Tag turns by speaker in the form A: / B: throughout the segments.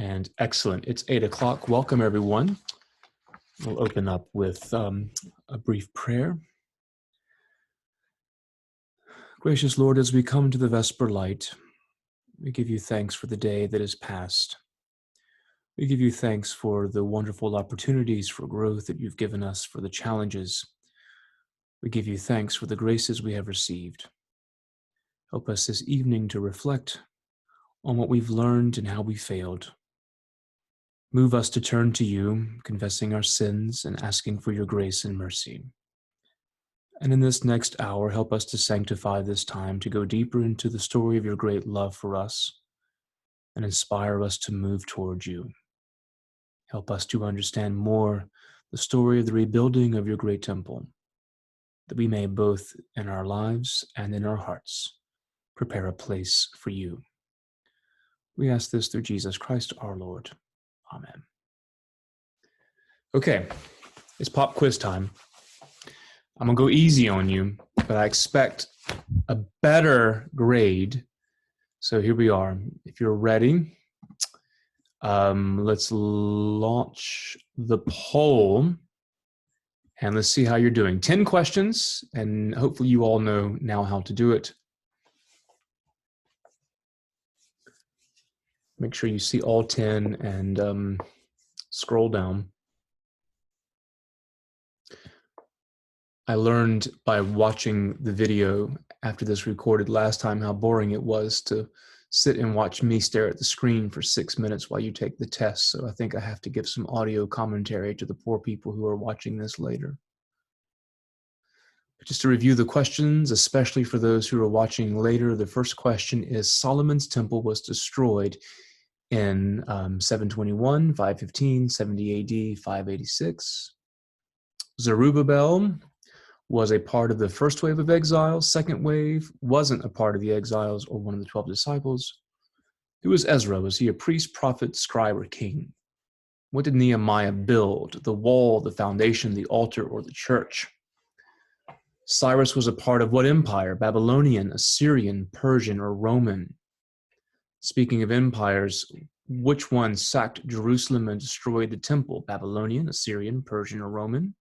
A: And excellent. It's 8 o'clock. Welcome, everyone. We'll open up with a brief prayer. Gracious Lord, as we come to the Vesper Light, we give you thanks for the day that is past. We give you thanks for the wonderful opportunities for growth that you've given us, for the challenges. We give you thanks for the graces we have received. Help us this evening to reflect on what we've learned and how we failed. Move us to turn to you, confessing our sins and asking for your grace and mercy. And in this next hour, help us to sanctify this time, to go deeper into the story of your great love for us and inspire us to move towards you. Help us to understand more the story of the rebuilding of your great temple, that we may both in our lives and in our hearts prepare a place for you. We ask this through Jesus Christ our Lord. Amen. Okay, it's pop quiz time. I'm going to go easy on you, but I expect a better grade. So here we are. If you're ready, let's launch the poll and let's see how you're doing. 10 questions, and hopefully you all know now how to do it. Make sure you see all 10 and scroll down. I learned by watching the video after this recorded last time how boring it was to sit and watch me stare at the screen for 6 minutes while you take the test. So I think I have to give some audio commentary to the poor people who are watching this later. But just to review the questions, especially for those who are watching later, the first question is: Solomon's temple was destroyed in 721, 515, 70 AD, 586. Zerubbabel was a part of the first wave of exiles. Second wave wasn't a part of the exiles or one of the 12 disciples. Who was Ezra? Was he a priest, prophet, scribe, or king? What did Nehemiah build? The wall, the foundation, the altar, or the church? Cyrus was a part of what empire? Babylonian, Assyrian, Persian, or Roman? Speaking of empires, which one sacked Jerusalem and destroyed the temple? Babylonian, Assyrian, Persian, or Roman?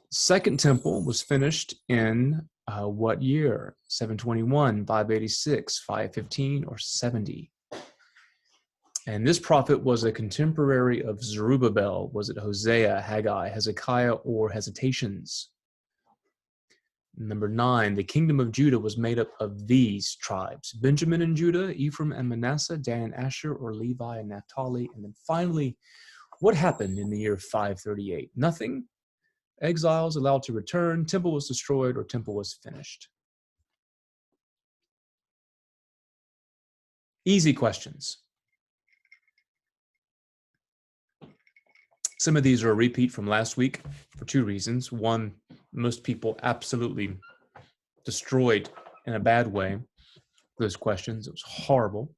A: Second temple was finished in what year? 721, 586, 515, or 70? And this prophet was a contemporary of Zerubbabel. Was it Hosea, Haggai, Hezekiah, or Hesitations? Number 9, the kingdom of Judah was made up of these tribes: Benjamin and Judah, Ephraim and Manasseh, Dan and Asher, or Levi and Naphtali. And then finally, what happened in the year 538? Nothing. Exiles allowed to return, temple was destroyed, or temple was finished. Easy questions. Some of these are a repeat from last week for two reasons. One, most people absolutely destroyed in a bad way those questions. It was horrible.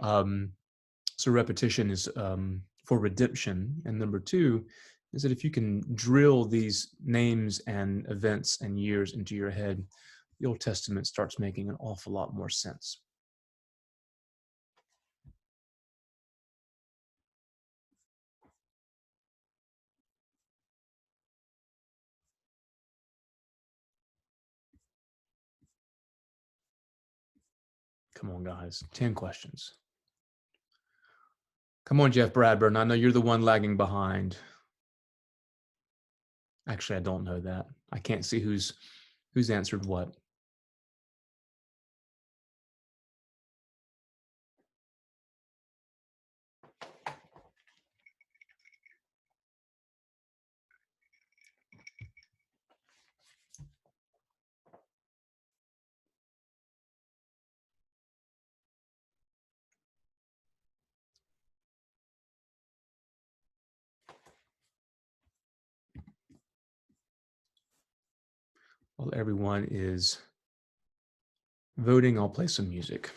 A: So repetition is for redemption. And number two is that if you can drill these names and events and years into your head, the Old Testament starts making an awful lot more sense. Come on, guys. 10 questions. Come on, Jeff Bradburn. I know you're the one lagging behind. Actually, I don't know that. I can't see who's answered what. While everyone is voting, I'll play some music.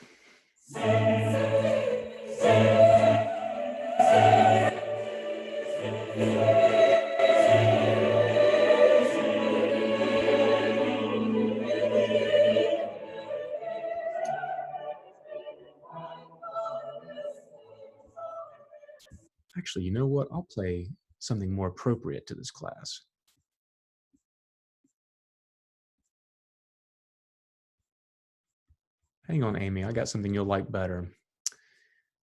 A: Actually, you know what? I'll play something more appropriate to this class. Hang on, Amy. I got something you'll like better.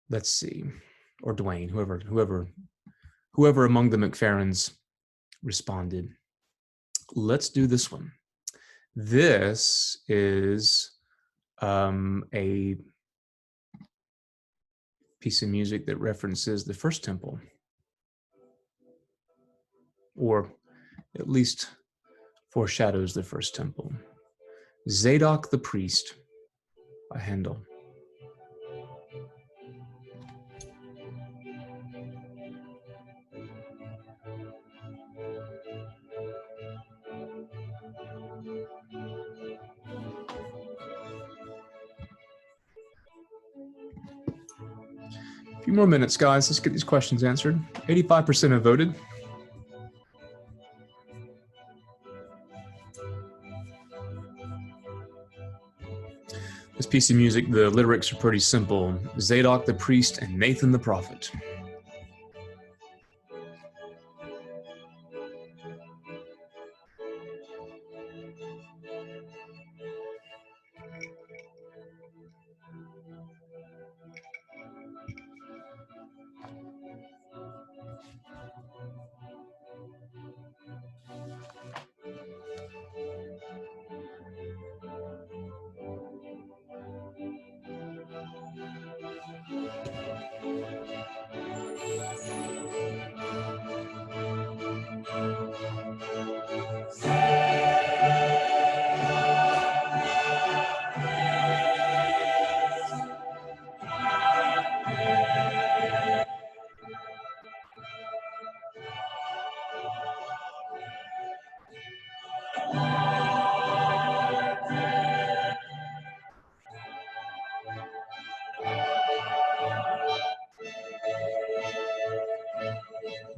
A: Let's see. Or Dwayne, whoever among the McFerrins responded. Let's do this one. This is a piece of music that references the first temple, or at least foreshadows the first temple. Zadok the Priest by Handel. A few more minutes, guys. Let's get these questions answered. 85% have voted. This piece of music, the lyrics are pretty simple. Zadok the priest and Nathan the prophet.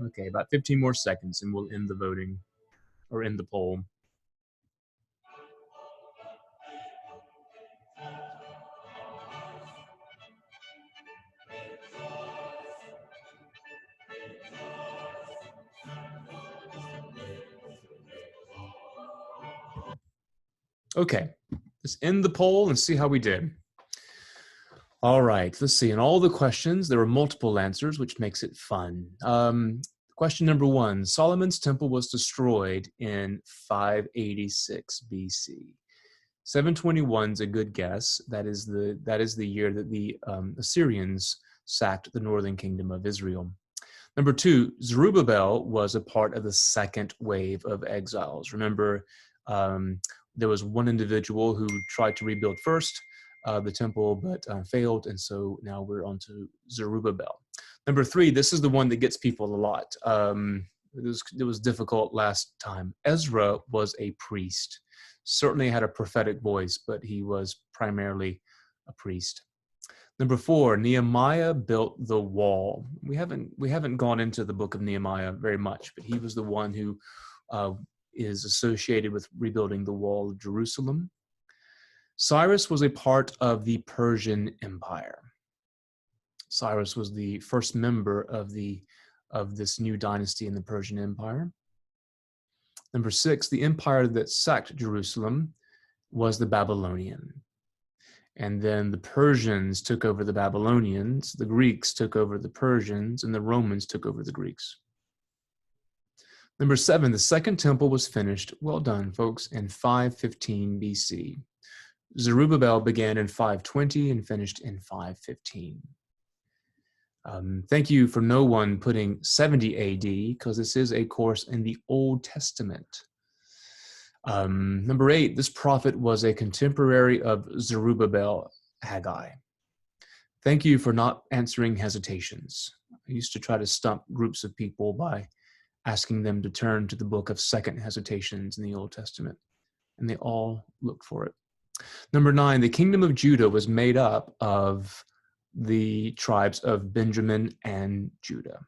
A: Okay, about 15 more seconds and we'll end the voting, or end the poll. Okay, let's end the poll and see how we did. All right, let's see. In all the questions, there were multiple answers, which makes it fun. Question number 1, Solomon's temple was destroyed in 586 BC. 721 is a good guess. That is the year that the Assyrians sacked the northern kingdom of Israel. Number 2, Zerubbabel was a part of the second wave of exiles. Remember, there was one individual who tried to rebuild first the temple, but failed, and so now we're on to Zerubbabel. Number 3, this is the one that gets people a lot. It was difficult last time. Ezra was a priest. Certainly had a prophetic voice, but he was primarily a priest. Number 4, Nehemiah built the wall. We haven't gone into the book of Nehemiah very much, but he was the one who is associated with rebuilding the wall of Jerusalem. Cyrus was a part of the Persian Empire. Cyrus was the first member of this new dynasty in the Persian Empire. Number 6, the empire that sacked Jerusalem was the Babylonian. And then the Persians took over the Babylonians, the Greeks took over the Persians, and the Romans took over the Greeks. Number 7, the second temple was finished, well done, folks, in 515 BC. Zerubbabel began in 520 and finished in 515. Thank you for no one putting 70 AD, because this is a course in the Old Testament. Number 8, this prophet was a contemporary of Zerubbabel, Haggai. Thank you for not answering hesitations. I used to try to stump groups of people by asking them to turn to the book of second hesitations in the Old Testament, and they all looked for it. Number 9, the kingdom of Judah was made up of the tribes of Benjamin and Judah.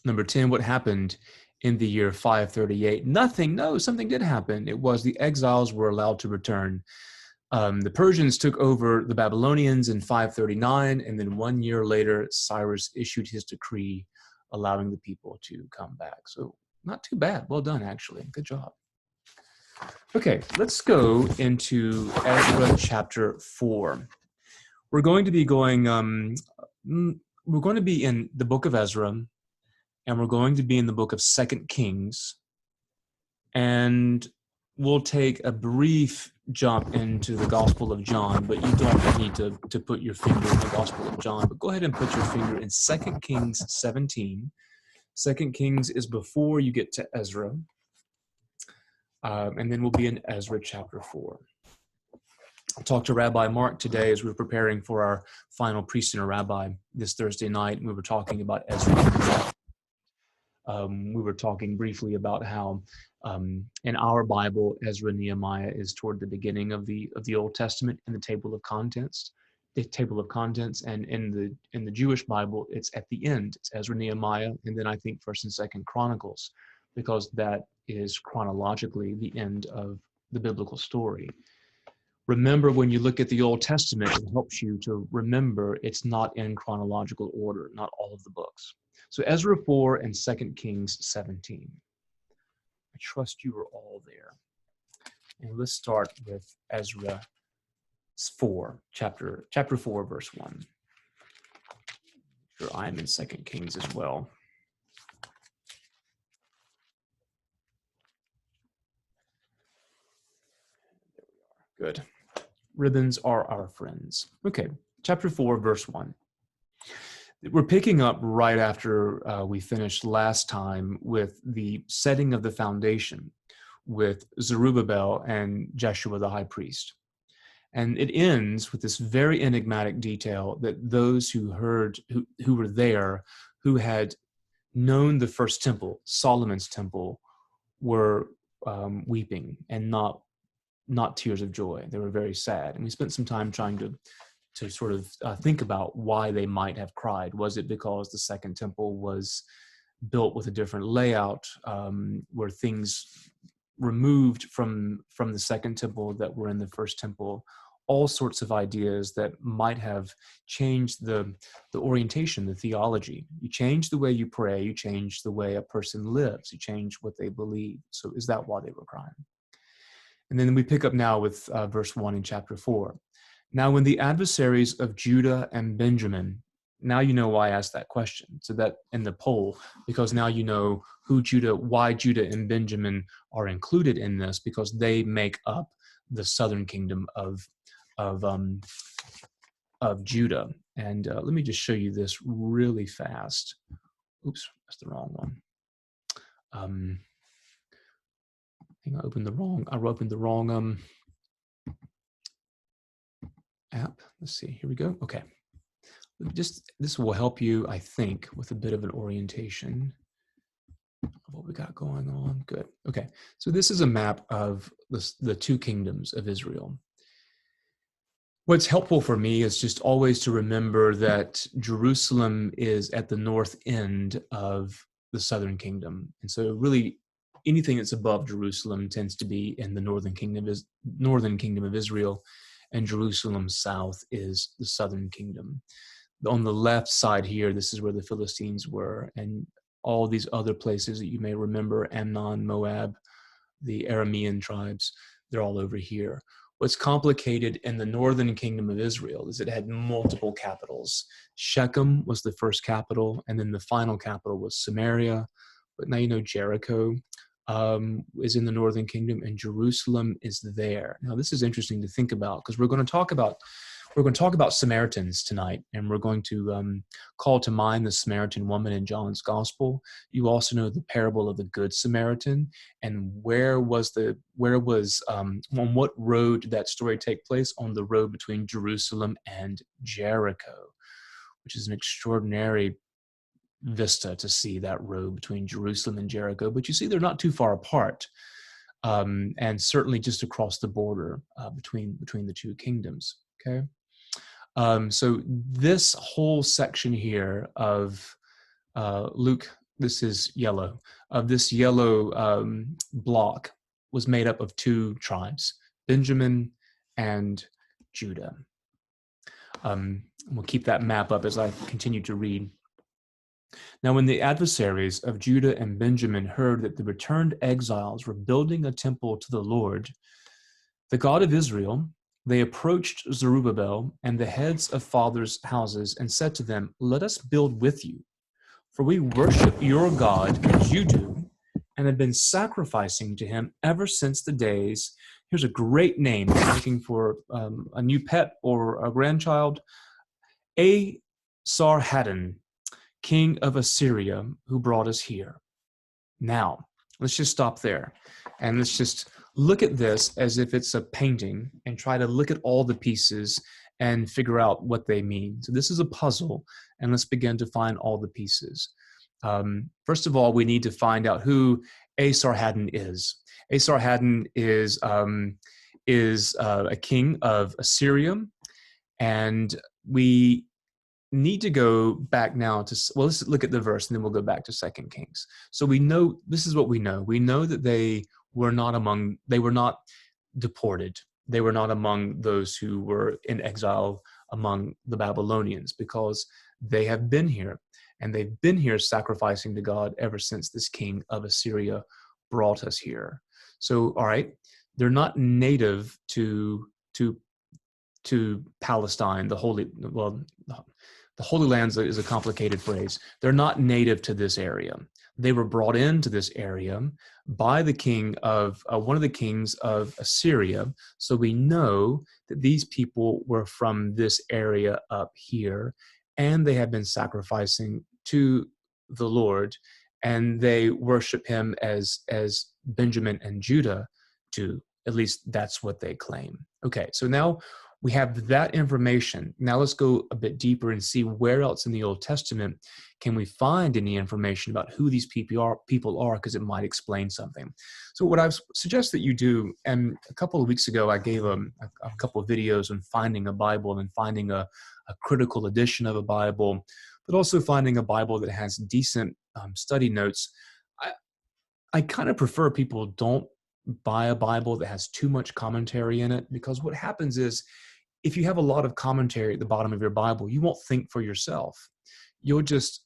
A: Number 10, what happened in the year 538? Nothing. No, something did happen. It was the exiles were allowed to return. The Persians took over the Babylonians in 539, and then 1 year later, Cyrus issued his decree allowing the people to come back. So not too bad. Well done, actually. Good job. Okay, let's go into Ezra chapter 4. We're going to be we're going to be in the book of Ezra, and we're going to be in the book of 2 Kings, and we'll take a brief jump into the Gospel of John, but you don't need to put your finger in the Gospel of John, but go ahead and put your finger in 2 Kings 17. 2 Kings is before you get to Ezra, and then we'll be in Ezra chapter 4. I talked to Rabbi Mark today as we were preparing for our final priest and a rabbi this Thursday night, and we were talking about Ezra. We were talking briefly about how in our Bible, Ezra and Nehemiah is toward the beginning of the Old Testament in the table of contents. And in the Jewish Bible, it's at the end. It's Ezra, Nehemiah, and then I think First and Second Chronicles, because that is chronologically the end of the biblical story. Remember, when you look at the Old Testament, it helps you to remember it's not in chronological order, not all of the books. So Ezra 4 and 2 Kings 17. I trust you are all there. And let's start with Ezra 4, chapter 4, verse 1. Sure, I'm in 2 Kings as well. There we are. Good. Ribbons are our friends. Okay, chapter 4, verse 1. We're picking up right after we finished last time with the setting of the foundation with Zerubbabel and Jeshua the high priest. And it ends with this very enigmatic detail that those who were there, who had known the first temple, Solomon's temple, were weeping and not tears of joy. They were very sad. And we spent some time trying to sort of think about why they might have cried. Was it because the second temple was built with a different layout, were things removed from the second temple that were in the first temple? All sorts of ideas that might have changed the orientation, the theology. You change the way you pray, you change the way a person lives, you change what they believe. So is that why they were crying? And then we pick up now with verse 1 in chapter 4. Now when the adversaries of Judah and Benjamin, now you know why I asked that question. So that in the poll, because now you know why Judah and Benjamin are included in this, because they make up the southern kingdom of Judah. And let me just show you this really fast. Oops, that's the wrong one. I think I opened the wrong app. Let's see, here we go. Okay. This will help you, I think, with a bit of an orientation of what we got going on. Good. Okay. So this is a map of the two kingdoms of Israel. What's helpful for me is just always to remember that Jerusalem is at the north end of the southern kingdom. And so really anything that's above Jerusalem tends to be in the northern kingdom of Israel, and Jerusalem south is the southern kingdom. On the left side here, this is where the Philistines were, and all these other places that you may remember, Ammon, Moab, the Aramean tribes, they're all over here. What's complicated in the northern kingdom of Israel is it had multiple capitals. Shechem was the first capital, and then the final capital was Samaria. But now you know Jericho is in the northern kingdom, and Jerusalem is there. Now this is interesting to think about, because we're going to talk about Samaritans tonight, and we're going to call to mind the Samaritan woman in John's Gospel. You also know the parable of the Good Samaritan, and on what road did that story take place? On the road between Jerusalem and Jericho, which is an extraordinary vista to see that road between Jerusalem and Jericho. But you see, they're not too far apart, and certainly just across the border between the two kingdoms. Okay. So this whole section here of Luke, this is yellow, of this yellow block was made up of two tribes, Benjamin and Judah. We'll keep that map up as I continue to read. Now, when the adversaries of Judah and Benjamin heard that the returned exiles were building a temple to the Lord, the God of Israel, they approached Zerubbabel and the heads of fathers' houses and said to them, "Let us build with you, for we worship your God as you do, and have been sacrificing to him ever since the days." Here's a great name, looking for a new pet or a grandchild. Esarhaddon, king of Assyria, who brought us here. Now, let's just stop there. And let's just look at this as if it's a painting and try to look at all the pieces and figure out what they mean. So this is a puzzle, and let's begin to find all the pieces. First of all, we need to find out who Esarhaddon is. Esarhaddon is a king of Assyria, and we need to go back now to, well, let's look at the verse and then we'll go back to 2 Kings. So we know, this is what we know. We know that they were not deported. They were not among those who were in exile among the Babylonians, because they have been here, and they've been here sacrificing to God ever since this king of Assyria brought us here. So, all right, they're not native to Palestine, the Holy Land is a complicated phrase. They're not native to this area. They were brought into this area by the king of one of the kings of Assyria. So we know that these people were from this area up here, and they have been sacrificing to the Lord, and they worship him as Benjamin and Judah do. At least that's what they claim. Okay, so now we have that information. Now let's go a bit deeper and see where else in the Old Testament can we find any information about who these people are, because it might explain something. So what I suggest that you do, and a couple of weeks ago I gave a couple of videos on finding a Bible and finding a critical edition of a Bible, but also finding a Bible that has decent study notes. I kind of prefer people don't buy a Bible that has too much commentary in it, because what happens is, if you have a lot of commentary at the bottom of your Bible, you won't think for yourself. You'll just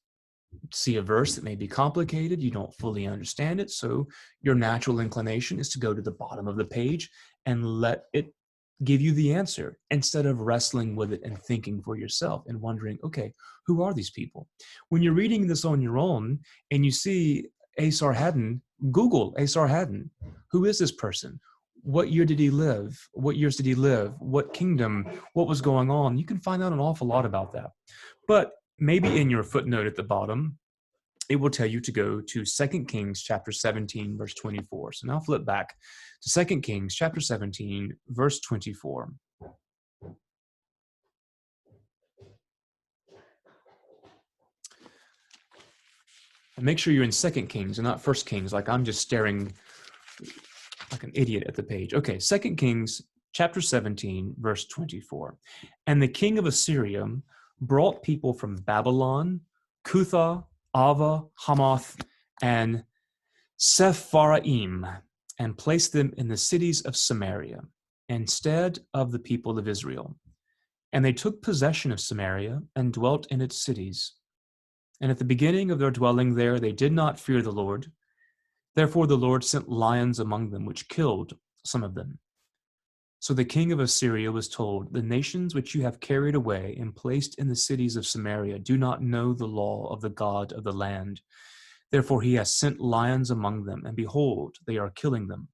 A: see a verse that may be complicated. You don't fully understand it. So your natural inclination is to go to the bottom of the page and let it give you the answer, instead of wrestling with it and thinking for yourself and wondering, okay, who are these people? When you're reading this on your own and you see Esarhaddon, Google Esarhaddon. Who is this person? What year did he live? What years did he live? What kingdom? What was going on? You can find out an awful lot about that. But maybe in your footnote at the bottom, it will tell you to go to 2 Kings chapter 17, verse 24. So now flip back to 2 Kings chapter 17, verse 24. And make sure you're in 2 Kings and not 1 Kings, like I'm just staring like an idiot at the page. Okay, 2 Kings chapter 17, verse 24. And the king of Assyria brought people from Babylon, Cutha, Ava, Hamath, and Sepharvaim, and placed them in the cities of Samaria, instead of the people of Israel. And they took possession of Samaria and dwelt in its cities. And at the beginning of their dwelling there, they did not fear the Lord. Therefore the Lord sent lions among them, which killed some of them. So the king of Assyria was told, "The nations which you have carried away and placed in the cities of Samaria do not know the law of the God of the land. Therefore he has sent lions among them, and behold, they are killing them,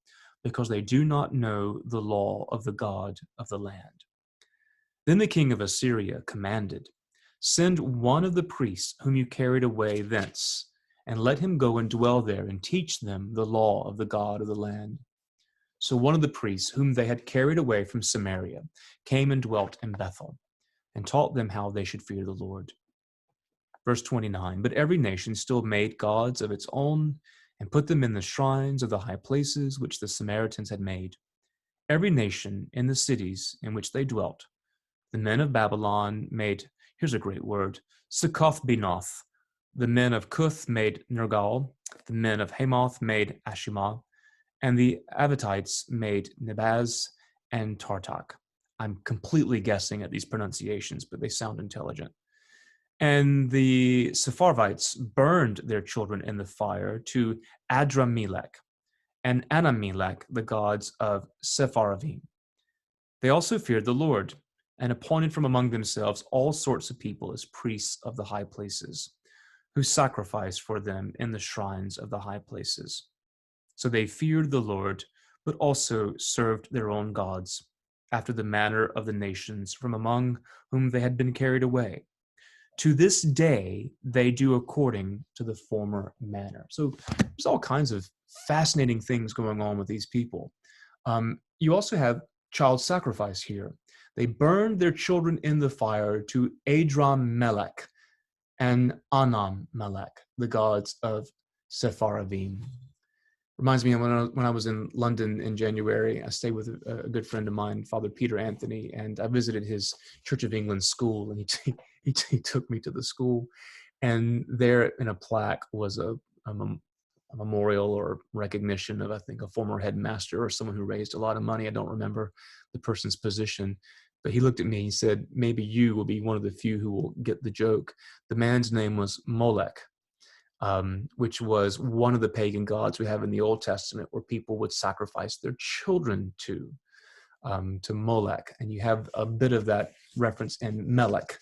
A: because they do not know the law of the God of the land." Then the king of Assyria commanded, "Send one of the priests whom you carried away thence, and let him go and dwell there and teach them the law of the God of the land." So one of the priests whom they had carried away from Samaria came and dwelt in Bethel, and taught them how they should fear the Lord. Verse 29, but every nation still made gods of its own, and put them in the shrines of the high places which the Samaritans had made. Every nation in the cities in which they dwelt, the men of Babylon made, here's a great word, Succoth-Benoth. The men of Cuth made Nergal. The men of Hamath made Ashimah. And the Avitites made Nebaz and Tartak. I'm completely guessing at these pronunciations, but they sound intelligent. And the Sepharvites burned their children in the fire to Adramelech and Anamelech, the gods of Sepharvim. They also feared the Lord and appointed from among themselves all sorts of people as priests of the high places, who sacrificed for them in the shrines of the high places. So they feared the Lord, but also served their own gods, after the manner of the nations from among whom they had been carried away. To this day, they do according to the former manner. So there's all kinds of fascinating things going on with these people. You also have child sacrifice here. They burned their children in the fire to Adramelech and Anam-melech, the gods of Sepharvim. Reminds me of when I was in London in January. I stayed with a good friend of mine, Father Peter Anthony, and I visited his Church of England school, and he took me to the school, and there in a plaque was a memorial or recognition of, I think, a former headmaster or someone who raised a lot of money. I don't remember the person's position, but he looked at me and he said, maybe you will be one of the few who will get the joke. The man's name was Molech, which was one of the pagan gods we have in the Old Testament, where people would sacrifice their children to Molech. And you have a bit of that reference in Melech.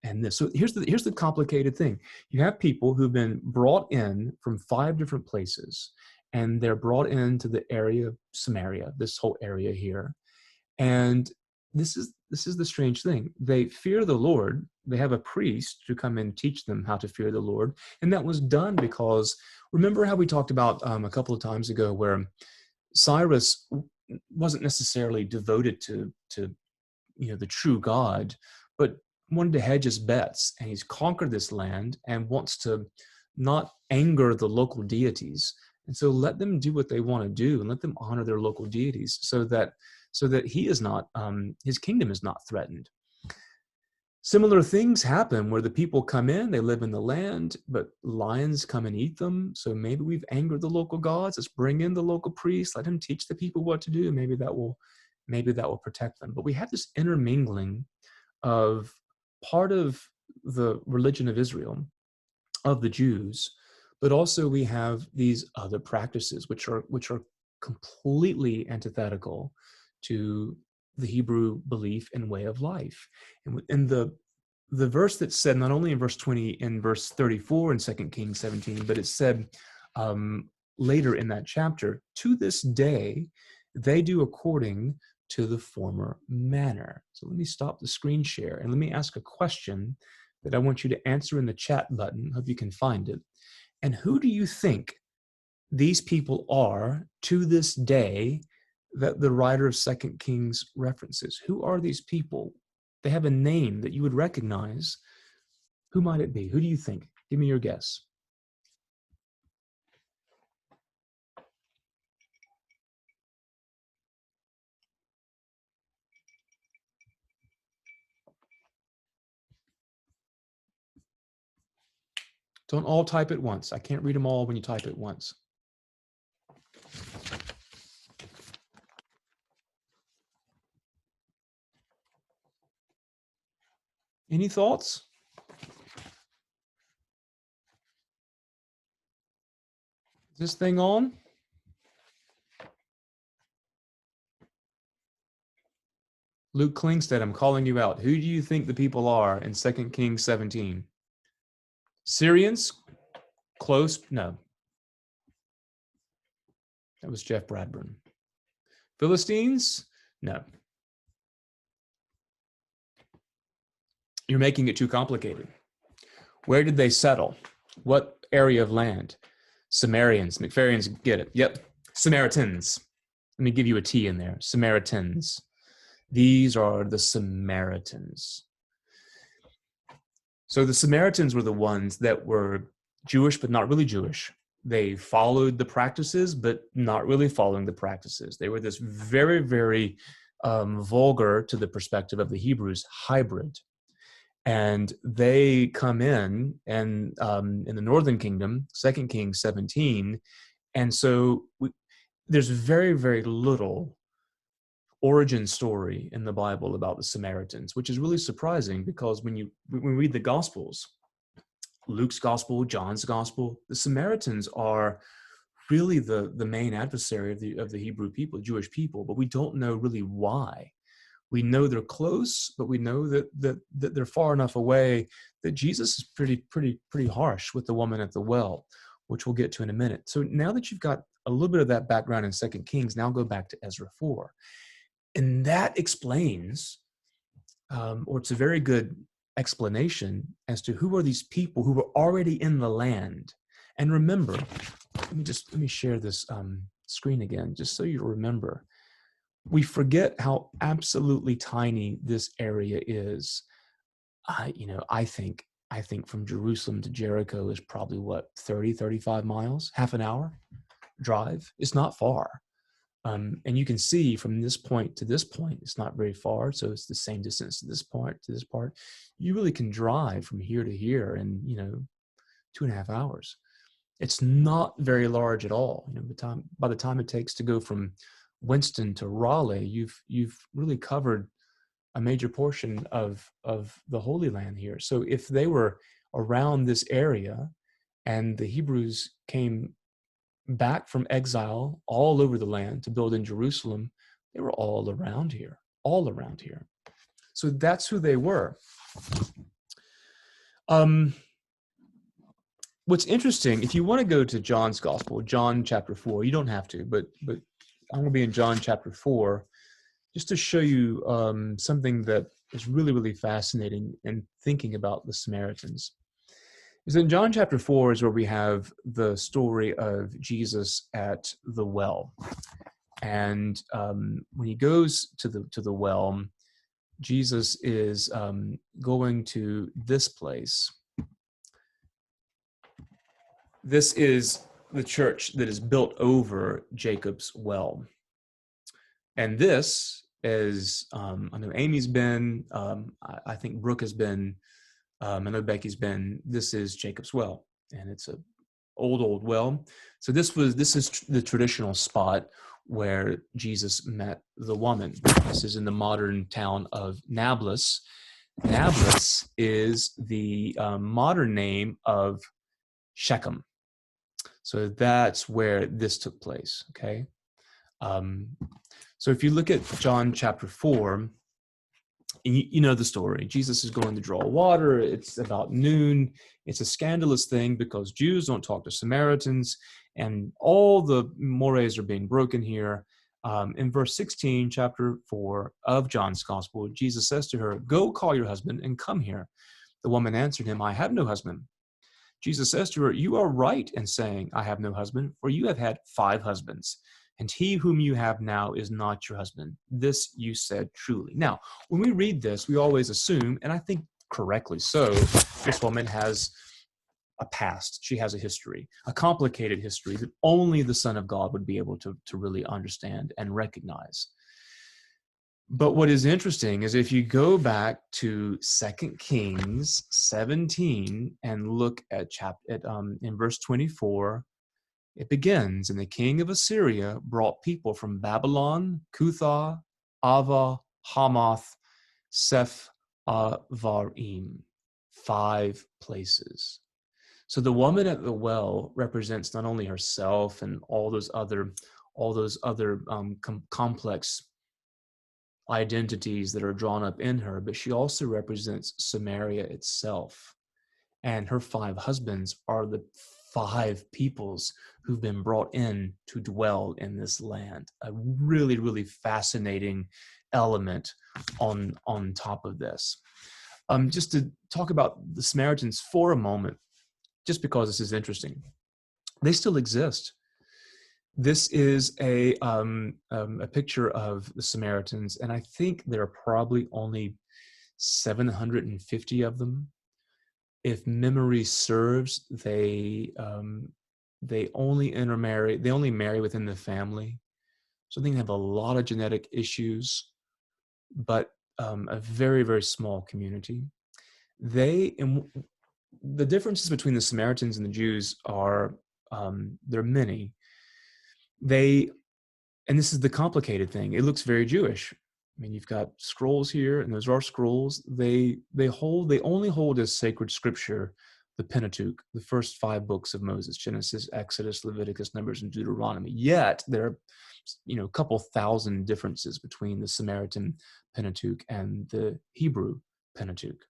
A: And this. So here's the complicated thing. You have people who've been brought in from 5 different places, and they're brought into the area of Samaria, this whole area here. And this is the strange thing. They fear the Lord. They have a priest to come and teach them how to fear the Lord. And that was done because, remember how we talked about a couple of times ago where Cyrus wasn't necessarily devoted to the true God, but wanted to hedge his bets, and he's conquered this land and wants to not anger the local deities. And so let them do what they want to do and let them honor their local deities so that he is not, his kingdom is not threatened. Similar things happen where the people come in, they live in the land, but lions come and eat them. So maybe we've angered the local gods. Let's bring in the local priests, let him teach the people what to do. Maybe that will protect them. But we have this intermingling of part of the religion of Israel, of the Jews, but also we have these other practices which are completely antithetical to the Hebrew belief and way of life. And the verse that said, not only in verse 20, in verse 34 in 2 Kings 17, but it said later in that chapter, to this day, they do according to the former manner. So let me stop the screen share and let me ask a question that I want you to answer in the chat button. Hope you can find it. And who do you think these people are to this day that the writer of 2 Kings references? Who are these people? They have a name that you would recognize. Who might it be? Who do you think? Give me your guess. Don't all type at once. I can't read them all when you type at once. Any thoughts? Is this thing on? Luke Klingstead, I'm calling you out. Who do you think the people are in 2 Kings 17? Syrians? Close? No. That was Jeff Bradburn. Philistines? No. You're making it too complicated. Where did they settle? What area of land? Sumerians. McFerrians get it. Yep. Samaritans. Let me give you a T in there. Samaritans. These are the Samaritans. So the Samaritans were the ones that were Jewish, but not really Jewish. They followed the practices, but not really following the practices. They were this very, very vulgar, to the perspective of the Hebrews, hybrid. And they come in and in the Northern Kingdom, 2 Kings 17. And so there's very, very little origin story in the Bible about the Samaritans, which is really surprising because when we read the Gospels, Luke's Gospel, John's Gospel, the Samaritans are really the main adversary of the Hebrew people, Jewish people, but we don't know really why. We know they're close, but we know that they're far enough away that Jesus is pretty harsh with the woman at the well, which we'll get to in a minute. So now that you've got a little bit of that background in 2 Kings, now go back to Ezra 4. And that explains, or it's a very good explanation as to who are these people who were already in the land. And remember, let me share this screen again, just so you remember. We forget how absolutely tiny this area is. I think from Jerusalem to Jericho is probably what, 35 miles, half an hour drive. It's not far. And you can see from this point to this point, it's not very far. So it's the same distance to this part to this part. You really can drive from here to here in, 2.5 hours. It's not very large at all. By the time it takes to go from Winston to Raleigh, you've really covered a major portion of the Holy Land here. So if they were around this area and the Hebrews came back from exile all over the land to build in Jerusalem, they were all around here. So that's who they were. What's interesting, if you want to go to John's Gospel, John chapter 4, you don't have to, but I'm going to be in John chapter 4 just to show you something that is really, really fascinating in thinking about the Samaritans. So in John chapter 4 is where we have the story of Jesus at the well. And when he goes to the well, Jesus is going to this place. This is the church that is built over Jacob's well. And this is, I know Amy's been, I think Brooke has been, I know Becky's been. This is Jacob's well, and it's a old well. So this is the traditional spot where Jesus met the woman. This is in the modern town of Nablus. Nablus is the modern name of Shechem. So that's where this took place. Okay. So if you look at John chapter 4, and you know the story. Jesus is going to draw water. It's about noon. It's a scandalous thing because Jews don't talk to Samaritans, and all the mores are being broken here. In verse 16, chapter 4 of John's Gospel, Jesus says to her, "Go call your husband and come here." The woman answered him, "I have no husband." Jesus says to her, "You are right in saying, 'I have no husband,' for you have had 5 husbands. And he whom you have now is not your husband. This you said truly." Now, when we read this, we always assume, and I think correctly so, this woman has a past. She has a history, a complicated history that only the Son of God would be able to really understand and recognize. But what is interesting is if you go back to 2 Kings 17 and look at in verse 24, it begins, "And the king of Assyria brought people from Babylon, Cuthah, Ava, Hamath, Sepharvaim," 5 places. So the woman at the well represents not only herself and all those other complex identities that are drawn up in her, but she also represents Samaria itself. And her 5 husbands are the 5 peoples who've been brought in to dwell in this land. A really, really fascinating element on top of this. Just to talk about the Samaritans for a moment, just because this is interesting. They still exist. This is a picture of the Samaritans, and I think there are probably only 750 of them. If memory serves, they only intermarry. They only marry within the family, so they have a lot of genetic issues, but a very, very small community. The differences between the Samaritans and the Jews are there are many. They And this is the complicated thing. It looks very Jewish. I mean, you've got scrolls here, and those are scrolls. They only hold as sacred scripture the Pentateuch, the first 5 books of Moses: Genesis, Exodus, Leviticus, Numbers, and Deuteronomy. Yet there are, a couple thousand differences between the Samaritan Pentateuch and the Hebrew Pentateuch.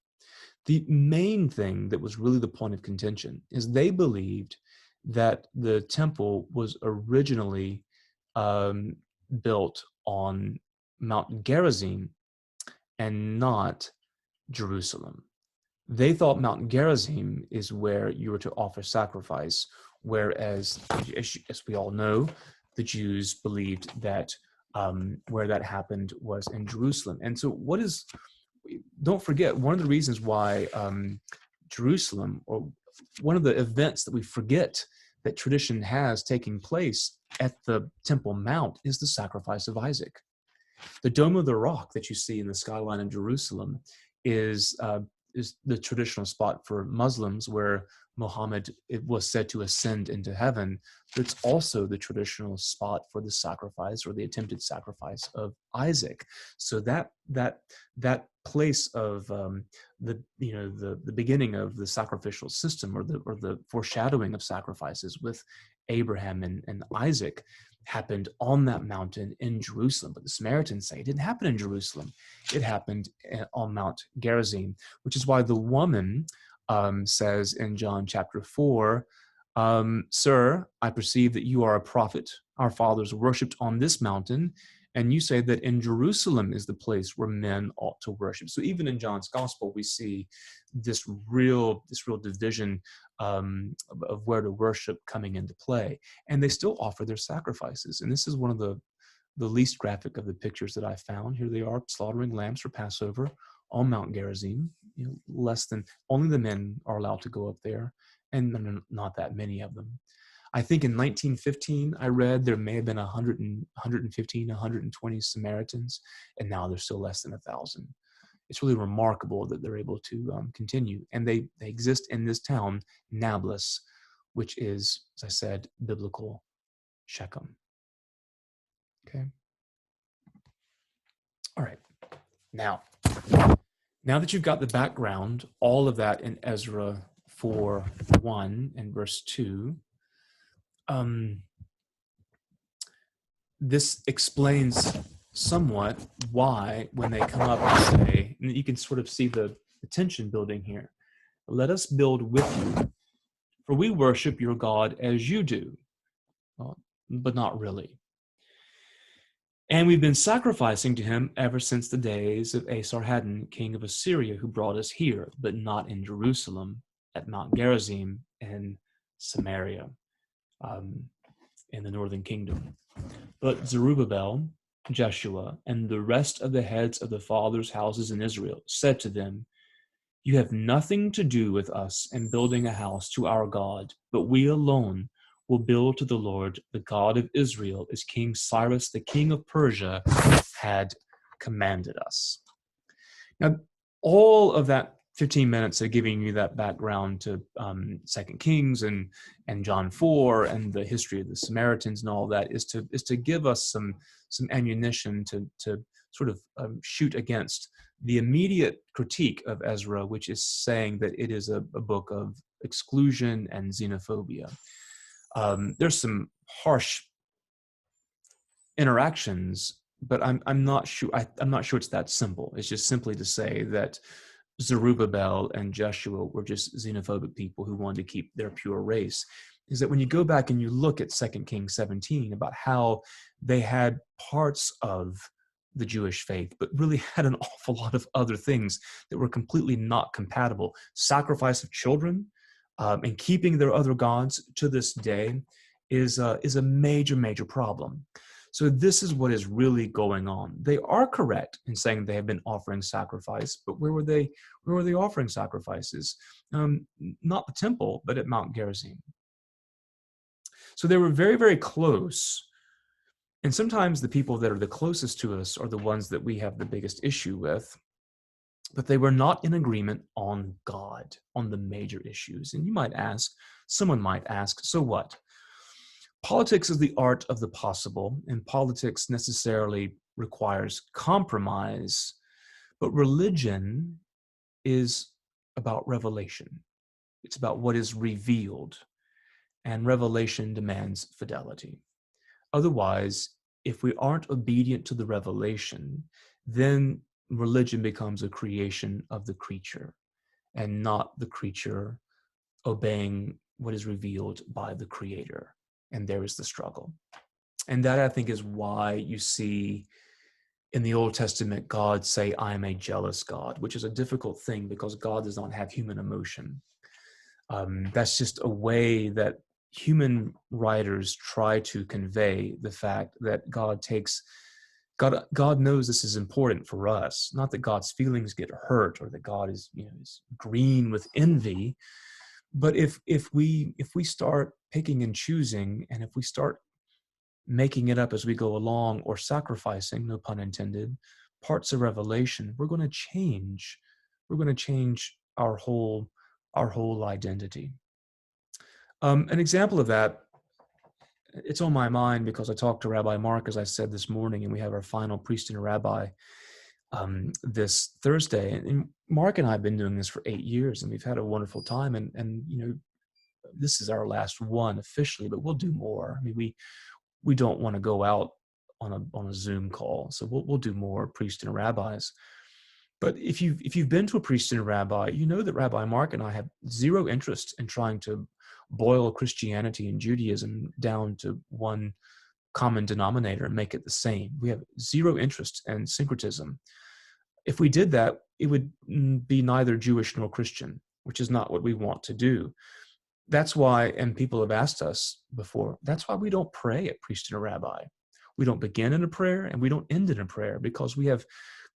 A: The main thing that was really the point of contention is they believed that the temple was originally built on Mount Gerizim and not Jerusalem. They thought Mount Gerizim is where you were to offer sacrifice, whereas, as we all know, the Jews believed that where that happened was in Jerusalem. And so don't forget, one of the reasons why Jerusalem, or one of the events that we forget that tradition has taking place at the Temple Mount, is the sacrifice of Isaac. The Dome of the Rock that you see in the skyline of Jerusalem is the traditional spot for Muslims where Muhammad was said to ascend into heaven, but it's also the traditional spot for the sacrifice, or the attempted sacrifice, of Isaac. So that place of the beginning of the sacrificial system, or the foreshadowing of sacrifices with Abraham and Isaac, happened on that mountain in Jerusalem. But the Samaritans say it didn't happen in Jerusalem. It happened on Mount Gerizim, which is why the woman says in John chapter 4, "Sir, I perceive that you are a prophet. Our fathers worshipped on this mountain, and you say that in Jerusalem is the place where men ought to worship." So even in John's gospel, we see this real division of where to worship coming into play. And they still offer their sacrifices. And this is one of the least graphic of the pictures that I found. Here they are slaughtering lambs for Passover on Mount Gerizim. Only the men are allowed to go up there, and not that many of them. I think in 1915, I read there may have been 115, 120 Samaritans, and now there's still less than 1,000. It's really remarkable that they're able to continue. And they exist in this town, Nablus, which is, as I said, biblical Shechem. Okay. All right. Now that you've got the background, all of that in Ezra 4:1 and verse 2, this explains somewhat why, when they come up and say, and you can sort of see the tension building here, "Let us build with you, for we worship your God as you do." Well, but not really. "And we've been sacrificing to him ever since the days of Esarhaddon, king of Assyria, who brought us here, but not in Jerusalem, at Mount Gerizim and Samaria," in the northern kingdom. "But Zerubbabel, Jeshua, and the rest of the heads of the fathers' houses in Israel said to them, 'You have nothing to do with us in building a house to our God, but we alone will build to the Lord, the God of Israel, as King Cyrus, the king of Persia, had commanded us.'" Now, all of that 15 minutes of giving you that background to 2 Kings and John 4 and the history of the Samaritans and all that is to give us some ammunition to sort of shoot against the immediate critique of Ezra, which is saying that it is a book of exclusion and xenophobia. There's some harsh interactions, but I'm not sure it's that simple. It's just simply to say that Zerubbabel and Jeshua were just xenophobic people who wanted to keep their pure race. Is that when you go back and you look at 2 Kings 17 about how they had parts of the Jewish faith, but really had an awful lot of other things that were completely not compatible. Sacrifice of children and keeping their other gods to this day is a major problem. So this is what is really going on. They are correct in saying they have been offering sacrifice, but where were they offering sacrifices? Not the temple, but at Mount Gerizim. So they were very close. And sometimes the people that are the closest to us are the ones that we have the biggest issue with. But they were not in agreement on God, on the major issues. And someone might ask, so what? Politics is the art of the possible, and politics necessarily requires compromise, but religion is about revelation. It's about what is revealed, and revelation demands fidelity. Otherwise, if we aren't obedient to the revelation, then religion becomes a creation of the creature and not the creature obeying what is revealed by the Creator. And there is the struggle. And that, I think, is why you see in the Old Testament God say, I am a jealous God, which is a difficult thing because God does not have human emotion. That's just a way that human writers try to convey the fact that God knows this is important for us. Not that God's feelings get hurt or that God is green with envy, but if we start picking and choosing, and if we start making it up as we go along, or sacrificing, no pun intended, parts of revelation, we're going to change. We're going to change our whole identity. An example of that, it's on my mind because I talked to Rabbi Mark, as I said this morning, and we have our final priest and a rabbi this Thursday. And Mark and I have been doing this for 8 years, and we've had a wonderful time. And this is our last one officially, but we'll do more. I mean, we don't want to go out on a Zoom call, so we'll do more priest and rabbis. But if you've been to a priest and a rabbi, you know that Rabbi Mark and I have zero interest in trying to boil Christianity and Judaism down to one common denominator and make it the same. We have zero interest in syncretism. If we did that, it would be neither Jewish nor Christian, which is not what we want to do. That's why, and people have asked us before, that's why we don't pray at priest and a rabbi. We don't begin in a prayer and we don't end in a prayer, because we have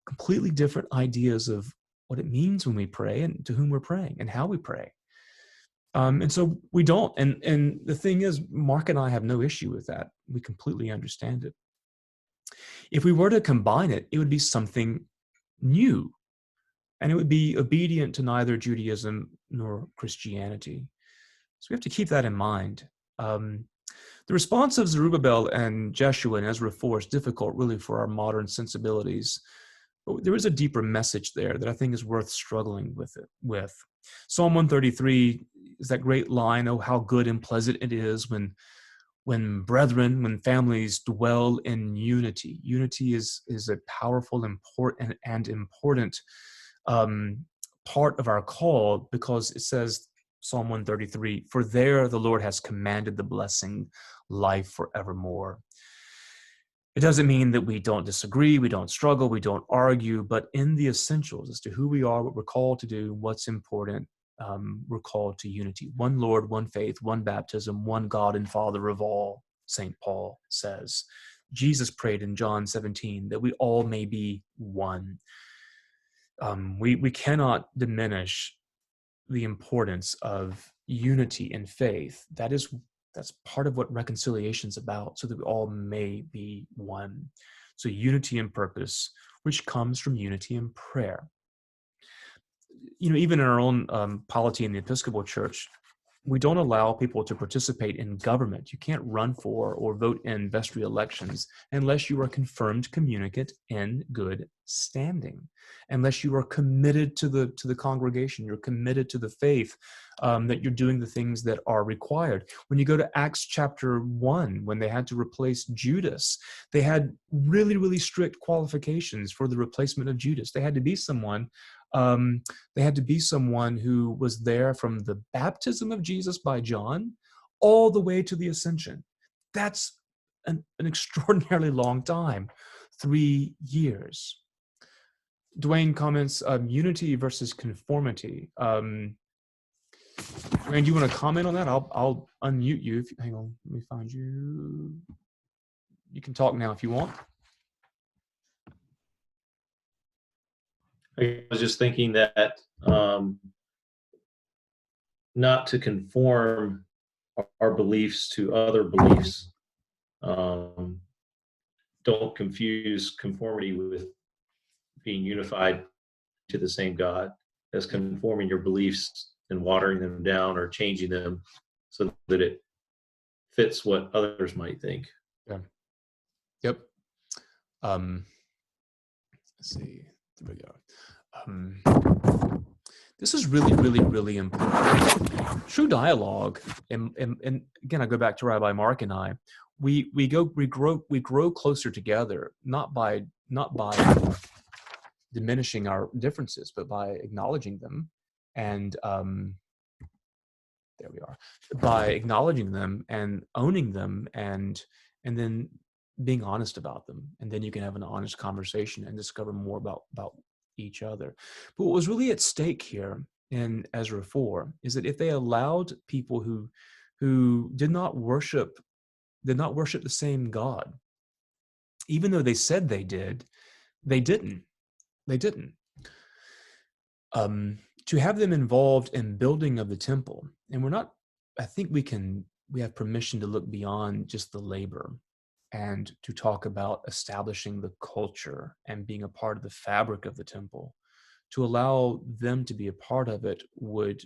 A: completely different ideas of what it means when we pray and to whom we're praying and how we pray. And so we don't. And the thing is, Mark and I have no issue with that. We completely understand it. If we were to combine it, it would be something new, and it would be obedient to neither Judaism nor Christianity. So we have to keep that in mind. The response of Zerubbabel and Jeshua and Ezra 4 is difficult, really, for our modern sensibilities. But there is a deeper message there that I think is worth struggling with. Psalm 133 is that great line, oh, how good and pleasant it is when families dwell in unity. Unity is a powerful, important part of our call, because it says, Psalm 133, for there the Lord has commanded the blessing, life forevermore. It doesn't mean that we don't disagree, we don't struggle, we don't argue, but in the essentials as to who we are, what we're called to do, what's important, we're called to unity. One Lord, one faith, one baptism, one God and Father of all, St. Paul says. Jesus prayed in John 17 that we all may be one. We cannot diminish the importance of unity in faith. That's part of what reconciliation is about, so that we all may be one. So unity in purpose, which comes from unity in prayer. Even in our own polity in the Episcopal Church, we don't allow people to participate in government. You can't run for or vote in vestry elections unless you are confirmed communicant in good standing, unless you are committed to the congregation, you're committed to the faith, that you're doing the things that are required. When you go to Acts chapter 1, when they had to replace Judas, they had really, really strict qualifications for the replacement of Judas. They had to be someone who was there from the baptism of Jesus by John all the way to the ascension. That's an extraordinarily long time, 3 years. Dwayne comments, unity versus conformity. Dwayne, do you want to comment on that? I'll unmute you. Hang on, let me find you. You can talk now if you want.
B: I was just thinking that not to conform our beliefs to other beliefs. Don't confuse conformity with being unified to the same God, as conforming your beliefs and watering them down or changing them so that it fits what others might think.
A: Yeah. Yep. Let's see. There we go. This is really, really, really important. True dialogue, and again, I go back to Rabbi Mark and I. We grow closer together, not by diminishing our differences, but by acknowledging them, and there we are. By acknowledging them and owning them, and then being honest about them, and then you can have an honest conversation and discover more about each other. But what was really at stake here in Ezra 4 is that if they allowed people who did not worship the same God, even though they said they did, they didn't. To have them involved in building of the temple, and I think we have permission to look beyond just the labor and to talk about establishing the culture and being a part of the fabric of the temple. To allow them to be a part of it would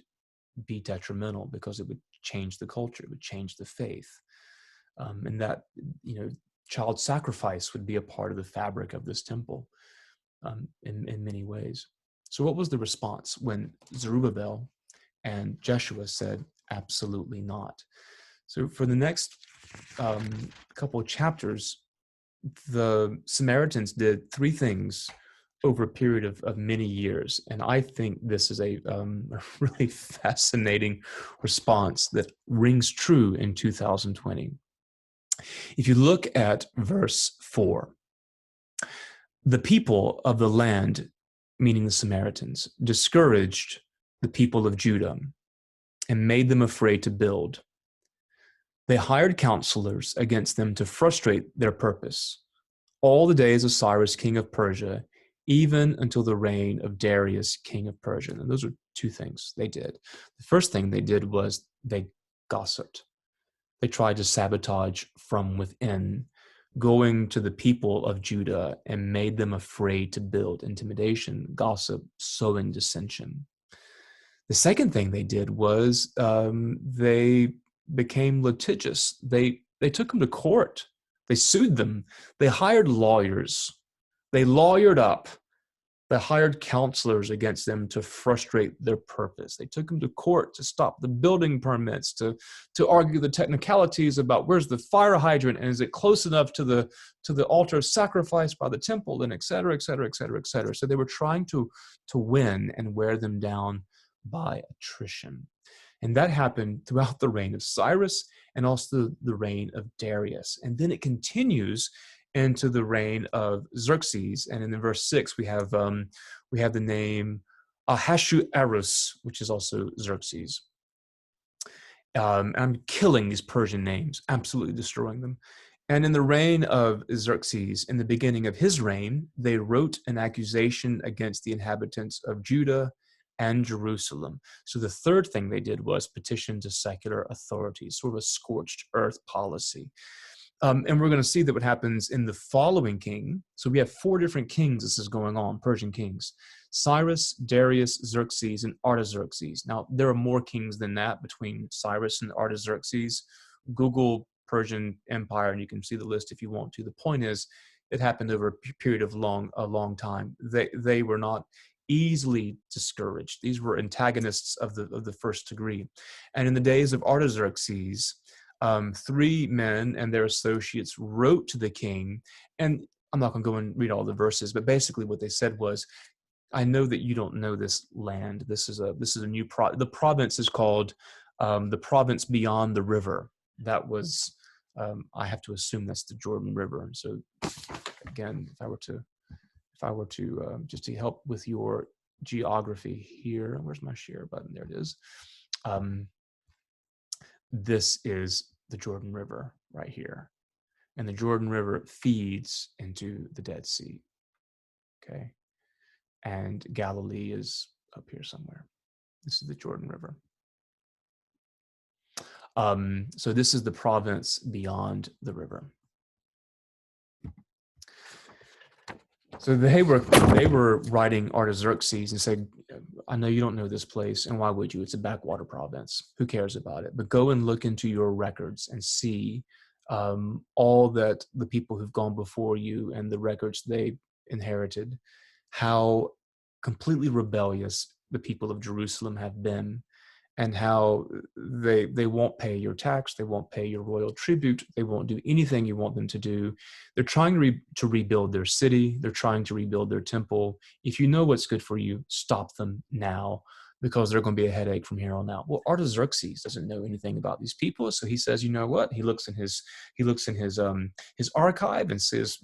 A: be detrimental, because it would change the culture, it would change the faith, and that, child sacrifice would be a part of the fabric of this temple, in many ways. So what was the response when Zerubbabel and Jeshua said, absolutely not? So for the next couple of chapters, the Samaritans did three things over a period of many years. And I think this is a really fascinating response that rings true in 2020. If you look at verse 4, the people of the land, meaning the Samaritans, discouraged the people of Judah and made them afraid to build. They hired counselors against them to frustrate their purpose all the days of Cyrus, king of Persia, even until the reign of Darius, king of Persia. And those are two things they did. The first thing they did was they gossiped. They tried to sabotage from within, going to the people of Judah and made them afraid to build. Intimidation, gossip, sowing dissension. The second thing they did was they became litigious. They took them to court. They sued them. They hired lawyers. They lawyered up. They hired counselors against them to frustrate their purpose. They took them to court to stop the building permits, to argue the technicalities about where's the fire hydrant and is it close enough to the altar of sacrifice by the temple, and et cetera, et cetera, et cetera, et cetera. So they were trying to win and wear them down by attrition. And that happened throughout the reign of Cyrus and also the reign of Darius. And then it continues into the reign of Xerxes. And in verse 6, we have the name Ahasuerus, which is also Xerxes. I'm killing these Persian names, absolutely destroying them. And in the reign of Xerxes, in the beginning of his reign, they wrote an accusation against the inhabitants of Judah and Jerusalem. So the third thing they did was petition to secular authorities, sort of a scorched earth policy. And we're going to see that what happens in the following king. So we have four different kings this is going on, Persian kings: Cyrus, Darius, Xerxes, and Artaxerxes. Now, there are more kings than that between Cyrus and Artaxerxes. Google Persian Empire, and you can see the list if you want to. The point is, it happened over a period of a long time. They were not easily discouraged. These were antagonists of the first degree. And in the days of Artaxerxes, three men and their associates wrote to the king, and I'm not going to go and read all the verses, but basically what they said was, I know that you don't know this land. This is a new the province is called the province beyond the river. That was I have to assume that's the Jordan River. So again, if I were to just to help with your geography here, where's my share button? There it is. This is the Jordan River right here. And the Jordan River feeds into the Dead Sea. Okay. And Galilee is up here somewhere. This is the Jordan River. So this is the province beyond the river. So they were writing Artaxerxes and said, I know you don't know this place, and why would you? It's a backwater province. Who cares about it? But go and look into your records and see all that the people who've gone before you and the records they inherited, how completely rebellious the people of Jerusalem have been, and how they won't pay your tax, they won't pay your royal tribute, they won't do anything you want them to do. They're trying to rebuild their city, they're trying to rebuild their temple. If you know what's good for you, stop them now, because they're going to be a headache from here on out. Well, Artaxerxes doesn't know anything about these people, so he says, you know what? He looks in his archive and says,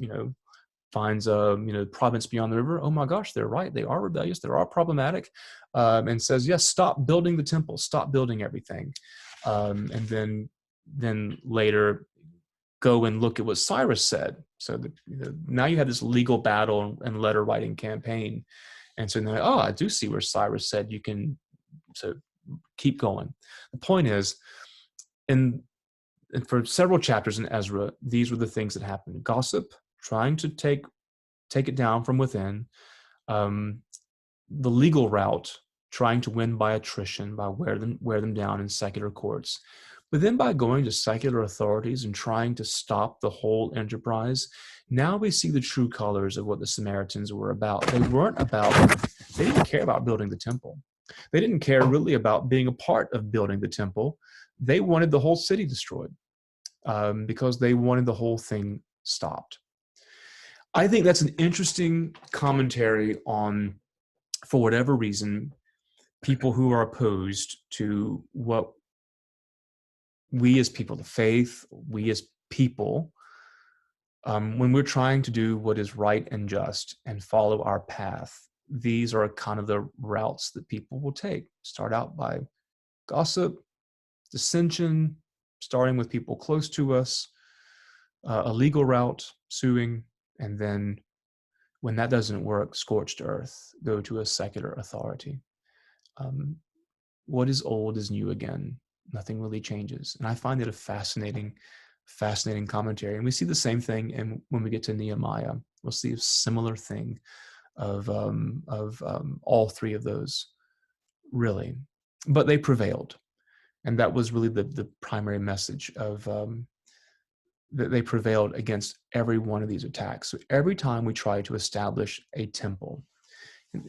A: finds a province beyond the river. Oh my gosh, they're right. They are rebellious. They are problematic, and says, yes, stop building the temple. Stop building everything. And then later go and look at what Cyrus said. So now you have this legal battle and letter writing campaign. And so now, oh, I do see where Cyrus said you can. So keep going. The point is, in and for several chapters in Ezra, these were the things that happened: gossip, trying to take it down from within, um, the legal route, trying to win by attrition, by wear them down in secular courts, but then by going to secular authorities and trying to stop the whole enterprise. Now we see the true colors of what the Samaritans were about. They didn't care about building the temple. They didn't care really about being a part of building the temple. They wanted the whole city destroyed, because they wanted the whole thing stopped. I think that's an interesting commentary on, for whatever reason, people who are opposed to what we as people of faith, we as people, when we're trying to do what is right and just and follow our path, these are kind of the routes that people will take. Start out by gossip, dissension, starting with people close to us, a legal route, suing, and then when that doesn't work, scorched earth, go to a secular authority. Um, what is old is new again. Nothing really changes. And I find it a fascinating commentary. And we see the same thing when we get to Nehemiah. We'll see a similar thing of all three of those, really. But they prevailed. And that was really the primary message of that they prevailed against every one of these attacks. So every time we try to establish a temple,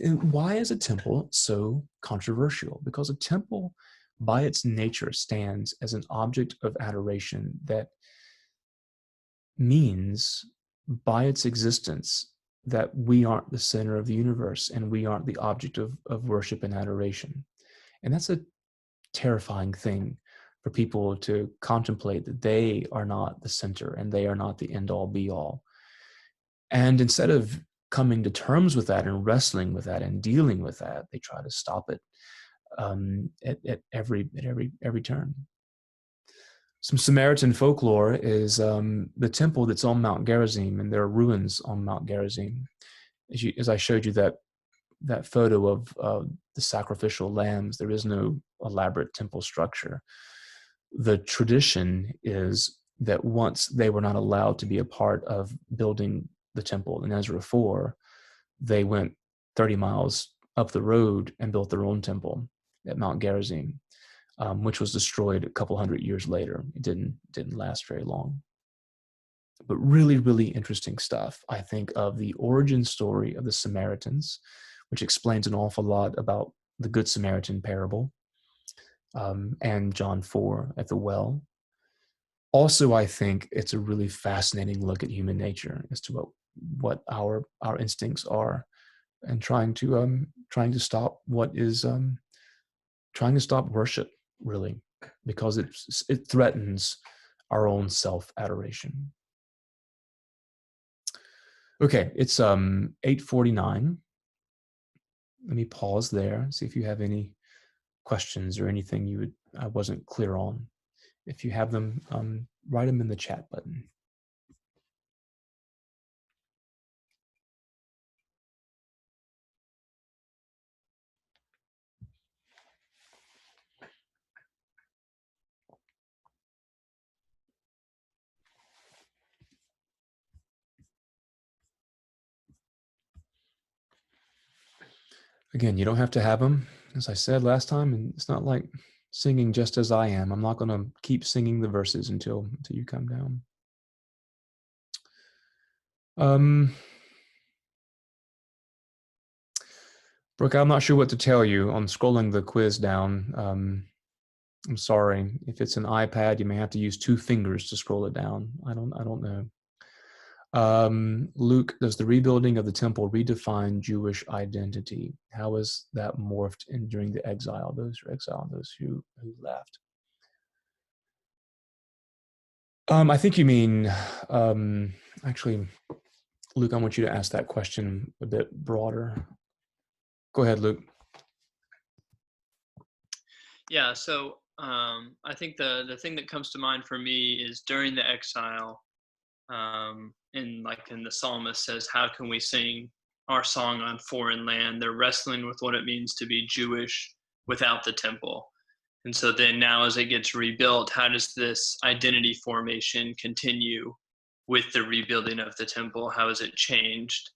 A: and why is a temple so controversial? Because a temple, by its nature, stands as an object of adoration that means, by its existence, that we aren't the center of the universe and we aren't the object of worship and adoration. And that's a terrifying thing for people to contemplate, that they are not the center and they are not the end all be all. And instead of coming to terms with that and wrestling with that and dealing with that, they try to stop it at every turn. Some Samaritan folklore is the temple that's on Mount Gerizim, and there are ruins on Mount Gerizim. As I showed you that photo of the sacrificial lambs, there is no elaborate temple structure. The tradition is that once they were not allowed to be a part of building the temple in Ezra 4, they went 30 miles up the road and built their own temple at Mount Gerizim, which was destroyed a couple hundred years later. It didn't last very long. But really, really interesting stuff, I think, of the origin story of the Samaritans, which explains an awful lot about the Good Samaritan parable, and John 4 at the well. Also, I think it's a really fascinating look at human nature as to what our instincts are, and trying to stop trying to stop worship, really, because it threatens our own self-adoration. Okay, it's 8:49. Let me pause there, see if you have any questions or anything I wasn't clear on. If you have them, write them in the chat button. Again, you don't have to have them. As I said last time, and it's not like singing just as I am. I'm not going to keep singing the verses until you come down. Brooke, I'm not sure what to tell you on scrolling the quiz down. I'm sorry. If it's an iPad, you may have to use 2 fingers to scroll it down. I don't know. Luke, does the rebuilding of the temple redefine Jewish identity? How is that morphed in during the exile? Those who exiled, those who left. I think you mean, actually, Luke, I want you to ask that question a bit broader. Go ahead, Luke.
C: Yeah, so I think the thing that comes to mind for me is during the exile, in the psalmist says, how can we sing our song on foreign land? They're wrestling with what it means to be Jewish without the temple. And so then now as it gets rebuilt, how does this identity formation continue with the rebuilding of the temple? How has it changed?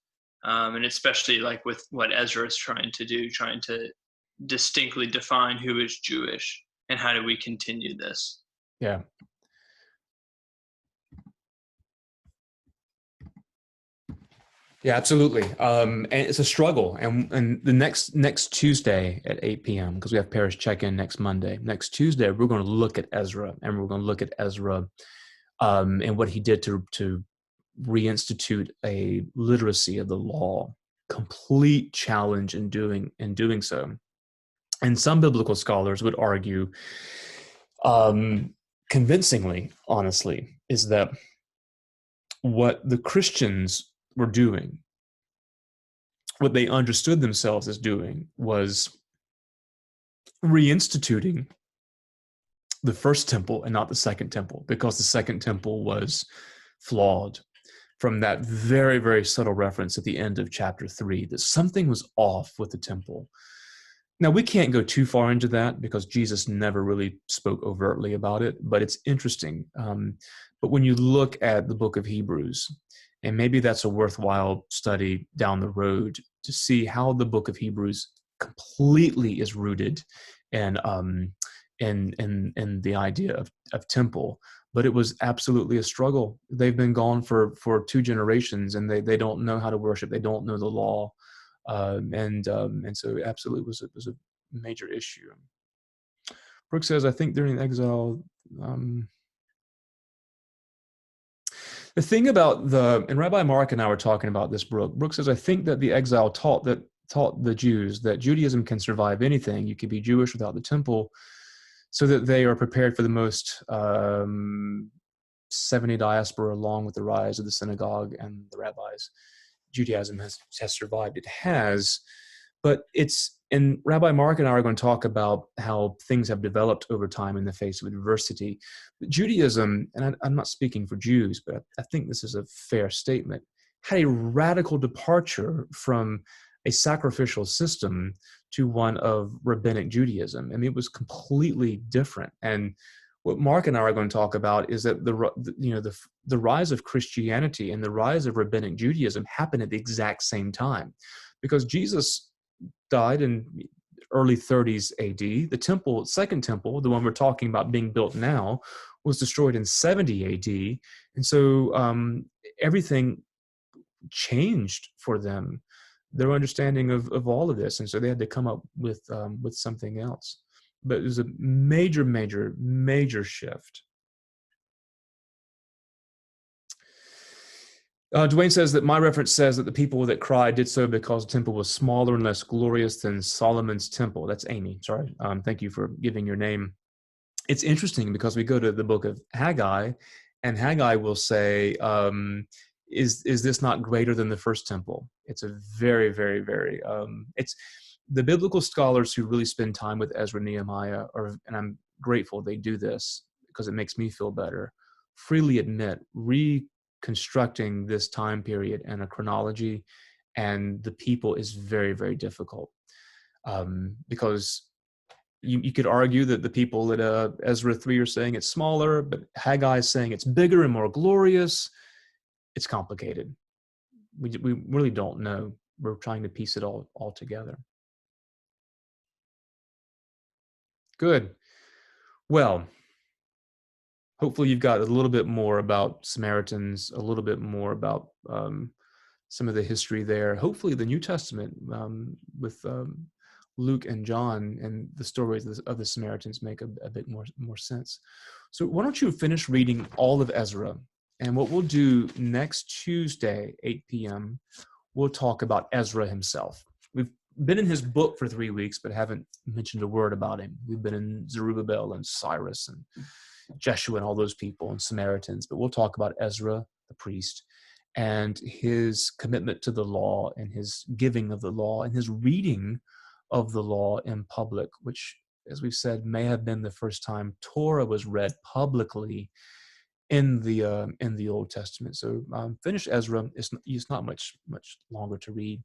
C: And especially like with what Ezra is trying to do, trying to distinctly define who is Jewish and how do we continue this?
A: Yeah. Yeah, absolutely. And it's a struggle. And the next Tuesday at 8 p.m., because we have parish check-in next Monday. Next Tuesday, we're going to look at Ezra, and we're going to look at Ezra and what he did to reinstitute a literacy of the law. Complete challenge in doing so. And some biblical scholars would argue, convincingly, honestly, is that what the Christians were doing, what they understood themselves as doing, was reinstituting the first temple and not the second temple, because the second temple was flawed. From that very, very subtle reference at the end of chapter 3, that something was off with the temple. Now, we can't go too far into that because Jesus never really spoke overtly about it, but it's interesting. But when you look at the book of Hebrews, and maybe that's a worthwhile study down the road to see how the book of Hebrews completely is rooted in the idea of temple. But it was absolutely a struggle. They've been gone for 2 generations, and they don't know how to worship. They don't know the law. And so it absolutely was a major issue. Brooke says, I think during exile, the thing about and Rabbi Mark and I were talking about this, Brooke. Brooke says, I think that the exile taught the Jews that Judaism can survive anything. You can be Jewish without the temple, so that they are prepared for the most 70 diaspora, along with the rise of the synagogue and the rabbis. Judaism has survived. It has, but and Rabbi Mark and I are going to talk about how things have developed over time in the face of adversity. But Judaism, and I'm not speaking for Jews, but I think this is a fair statement, had a radical departure from a sacrificial system to one of rabbinic Judaism. I mean, it was completely different. And what Mark and I are going to talk about is that the rise of Christianity and the rise of rabbinic Judaism happened at the exact same time, because Jesus died in early 30s AD. The temple, second temple, the one we're talking about being built now, was destroyed in 70 AD. And so everything changed for them, their understanding of all of this. And so they had to come up with something else. But it was a major, major, major shift. Dwayne says that my reference says that the people that cried did so because the temple was smaller and less glorious than Solomon's temple. That's Amy. Sorry. Thank you for giving your name. It's interesting because we go to the book of Haggai, and Haggai will say, is this not greater than the first temple? It's a very, very, very, it's the biblical scholars who really spend time with Ezra, Nehemiah, and I'm grateful they do this because it makes me feel better, freely admit reconstructing this time period and a chronology and the people is very, very difficult, because you could argue that the people at Ezra 3 are saying it's smaller, but Haggai is saying it's bigger and more glorious. It's complicated. We really don't know. We're trying to piece it all together. Good. Well, hopefully you've got a little bit more about Samaritans, a little bit more about some of the history there. Hopefully the New Testament with Luke and John and the stories of the Samaritans make a bit more sense. So why don't you finish reading all of Ezra? And what we'll do next Tuesday, 8 p.m., we'll talk about Ezra himself. We've been in his book for 3 weeks, but haven't mentioned a word about him. We've been in Zerubbabel and Cyrus and Jeshua and all those people and Samaritans, but we'll talk about Ezra, the priest, and his commitment to the law and his giving of the law and his reading of the law in public, which, as we've said, may have been the first time Torah was read publicly in the Old Testament. So finish Ezra. It's not much longer to read.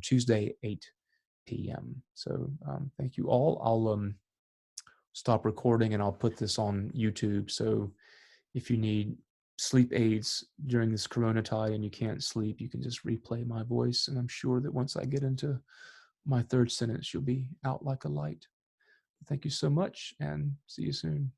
A: Tuesday, 8 p.m. So thank you all. I'll stop recording and I'll put this on YouTube. So if you need sleep aids during this corona tide and you can't sleep, you can just replay my voice. And I'm sure that once I get into my third sentence, you'll be out like a light. Thank you so much and see you soon.